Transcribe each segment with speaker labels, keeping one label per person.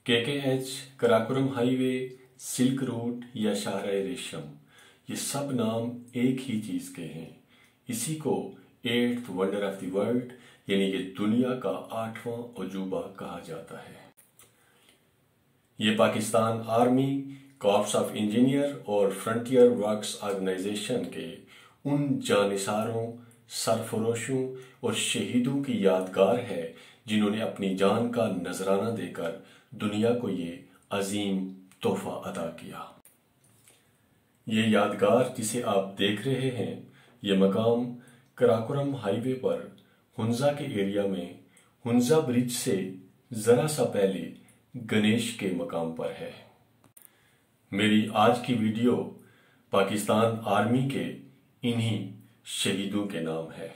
Speaker 1: KKH, Karakoram highway, silk route या शाहराह रेशम, ये सब नाम एक ही चीज के हैं। इसी को 8th wonder of the world यानी कि दुनिया का 8वां अजूबा कहा जाता है। ये Pakistan army, corps of engineer और फ्रंटियर वर्क्स ऑर्गेनाइजेशन के उन जानिसारों, सरफरोशों और शहीदों की यादगार है जिन्होंने अपनी जान का नजराना देकर दुनिया को ये अजीम तोहफा अदा किया। ये यादगार जिसे आप देख रहे हैं, ये मकाम कराकोरम हाईवे पर हुंजा के एरिया में हुंजा ब्रिज से जरा सा पहले गणेश के मकाम पर है। मेरी आज की वीडियो पाकिस्तान आर्मी के इन्हीं शहीदों के नाम है।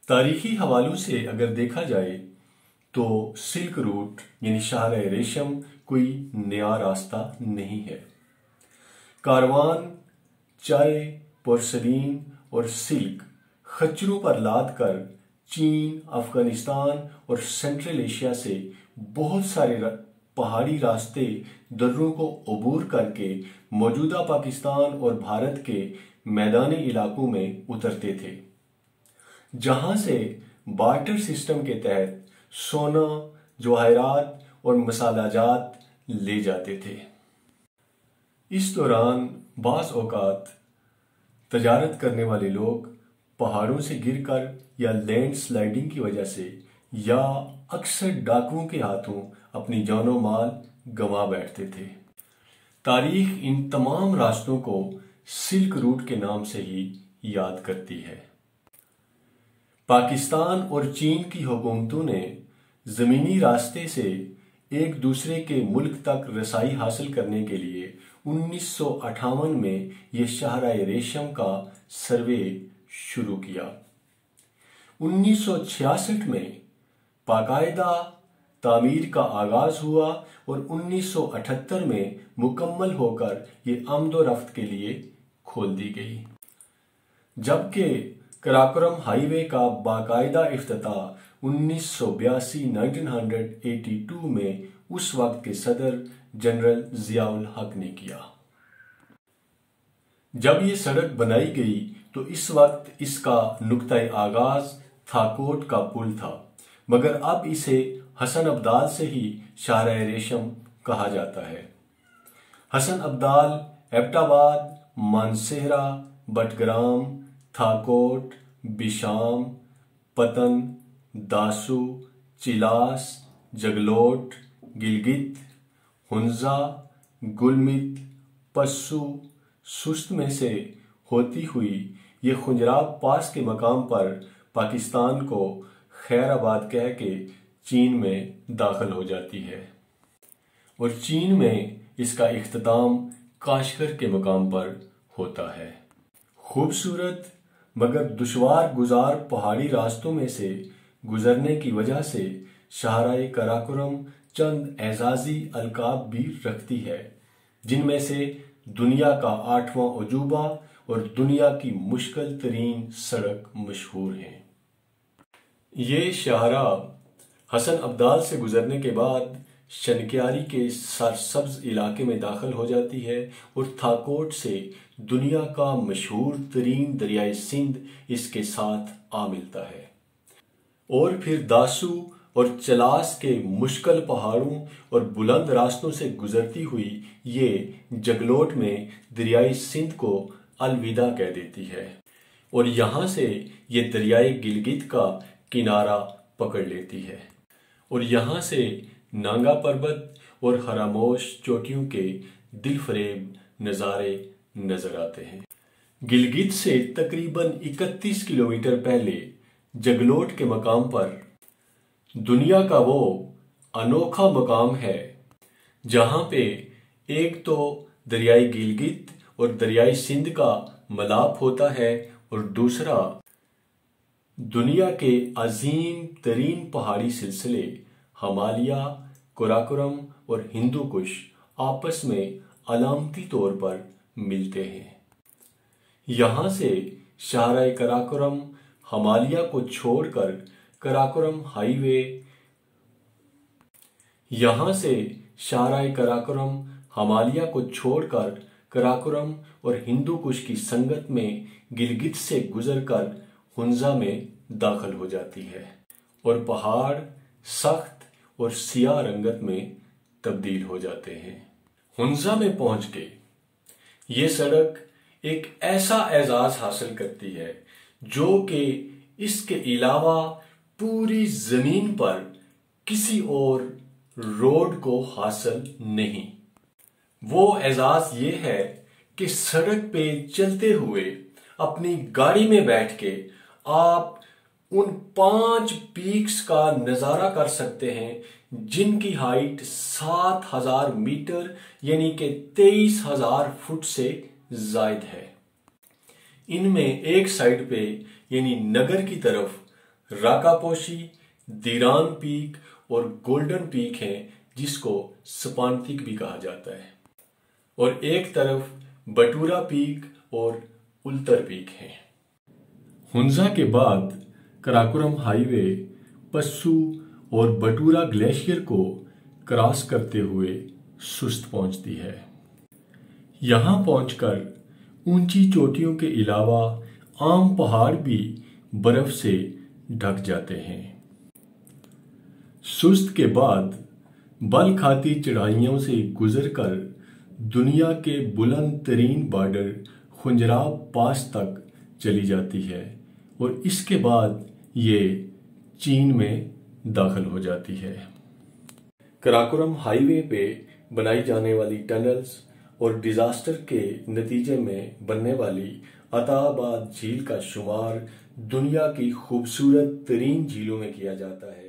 Speaker 1: तारीखी हवालों से अगर देखा जाए तो सिल्क रूट यानी शाहराह रेशम कोई नया रास्ता नहीं है। कारवान चाय, पोर्सलीन और सिल्क खच्चरों पर लाद कर चीन, अफगानिस्तान और सेंट्रल एशिया से बहुत सारे पहाड़ी रास्ते दर्रों को अबूर करके मौजूदा पाकिस्तान और भारत के मैदानी इलाकों में उतरते थे, जहां से बार्टर सिस्टम के तहत सोना, जवाहरात और मसालाजात ले जाते थे। इस दौरान बाज़ औकात तजारत करने वाले लोग पहाड़ों से गिरकर या लैंड स्लाइडिंग की वजह से या अक्सर डाकुओं के हाथों अपनी जानो माल गंवा बैठते थे। तारीख इन तमाम रास्तों को सिल्क रूट के नाम से ही याद करती है। पाकिस्तान और चीन की हुकूमतों ने जमीनी रास्ते से एक दूसरे के मुल्क तक रसाई हासिल करने के लिए 1958 में यह शाहराह रेशम का सर्वे शुरू किया। 1966 में बाकायदा तामीर का आगाज हुआ और 1978 में मुकम्मल होकर ये आमदोरफ्त के लिए खोल दी गई, जबकि कराकोरम हाईवे का बाकायदा इफ्तिताह 1982 में उस वक्त के सदर जनरल जियाउल हक ने किया। जब ये सड़क बनाई गई तो इस वक्त इसका नुक्ता आगाज थाकोट का पुल था, मगर अब इसे हसन अब्दाल से ही शाहराह रेशम कहा जाता है। हसन अब्दाल एबटाबाद, मानसेहरा, बटग्राम, थाकोट, बिशाम, पतन, दासू, चिलास, जगलोट, गिलगित, हुंजा, गुलमित, पस्सू, सुस्त में से होती हुई ये खुंजराब पास के मकाम पर पाकिस्तान को खैराबाद कह के चीन में दाखिल हो जाती है और चीन में इसका इख्तिताम काशगर के मकाम पर होता है। खूबसूरत मगर दुश्वार गुजार पहाड़ी रास्तों में से गुजरने की वजह से शाहराह कराकोरम चंद एजाजी अलकाब भी रखती है, जिनमें से दुनिया का 8वां अजूबा और दुनिया की मुश्किल तरीन सड़क मशहूर हैं। ये शाहराह हसन अब्दाल से गुजरने के बाद शनक्यारी के सरसब्ज इलाके में दाखिल हो जाती है और थाकोट से दुनिया का मशहूर तरीन दरियाए सिंध इसके साथ आ मिलता है और फिर दासू और चलास के मुश्किल पहाड़ों और बुलंद रास्तों से गुजरती हुई ये जगलोट में दरियाए सिंध को अलविदा कह देती है और यहाँ से ये दरियाए गिलगित का किनारा पकड़ लेती है और यहाँ से नांगा पर्वत और खरामोश चोटियों के दिलफरेब नज़ारे नजर आते हैं। गिलगित से तकरीबन 31 किलोमीटर पहले जगलोट के मकाम पर दुनिया का वो अनोखा मकाम है जहां पे एक तो दरियाई गिलगित और दरियाई सिंध का मिलाप होता है और दूसरा दुनिया के अजीम तरीन पहाड़ी सिलसिले हिमालय, कराकोरम और हिंदू कुश आपस में अलामती तौर पर मिलते हैं। यहां से शाहराह कराकोरम हिमालय को छोड़कर कराकोरम हाईवे यहाँ से शाहराह कराकोरम हिमालय को छोड़कर कराकोरम और हिंदू कुश की संगत में गिलगित से गुजरकर हुंजा में दाखिल हो जाती है और पहाड़ सख्त और सियाह रंगत में तब्दील हो जाते हैं। हुंजा में पहुंच के ये सड़क एक ऐसा एजाज हासिल करती है जो कि इसके अलावा पूरी जमीन पर किसी और रोड को हासिल नहीं। वो एजाज ये है कि सड़क पे चलते हुए अपनी गाड़ी में बैठ के आप उन 5 पीक्स का नजारा कर सकते हैं जिनकी हाइट 7000 मीटर यानी कि 23,000 फुट से जायद है। इनमें एक साइड पे यानी नगर की तरफ राकापोशी, दीरान पीक और गोल्डन पीक है जिसको स्पांतिक भी कहा जाता है, और एक तरफ बटूरा पीक और उल्तर पीक है। हुंजा के बाद कराकोरम हाईवे पस्सू और बटूरा ग्लेशियर को क्रॉस करते हुए सुस्त पहुंचती है। यहां पहुंचकर ऊंची चोटियों के अलावा आम पहाड़ भी बर्फ से ढक जाते हैं। सुस्त के बाद बल खाती चढ़ाइयों से गुजरकर दुनिया के बुलंद तरीन बॉर्डर खुंजराव पास तक चली जाती है और इसके बाद ये चीन में दाखिल हो जाती है। कराकोरम हाईवे पे बनाई जाने वाली टनल्स और डिजास्टर के नतीजे में बनने वाली अताबाद झील का शुमार दुनिया की खूबसूरत तरीन झीलों में किया जाता है।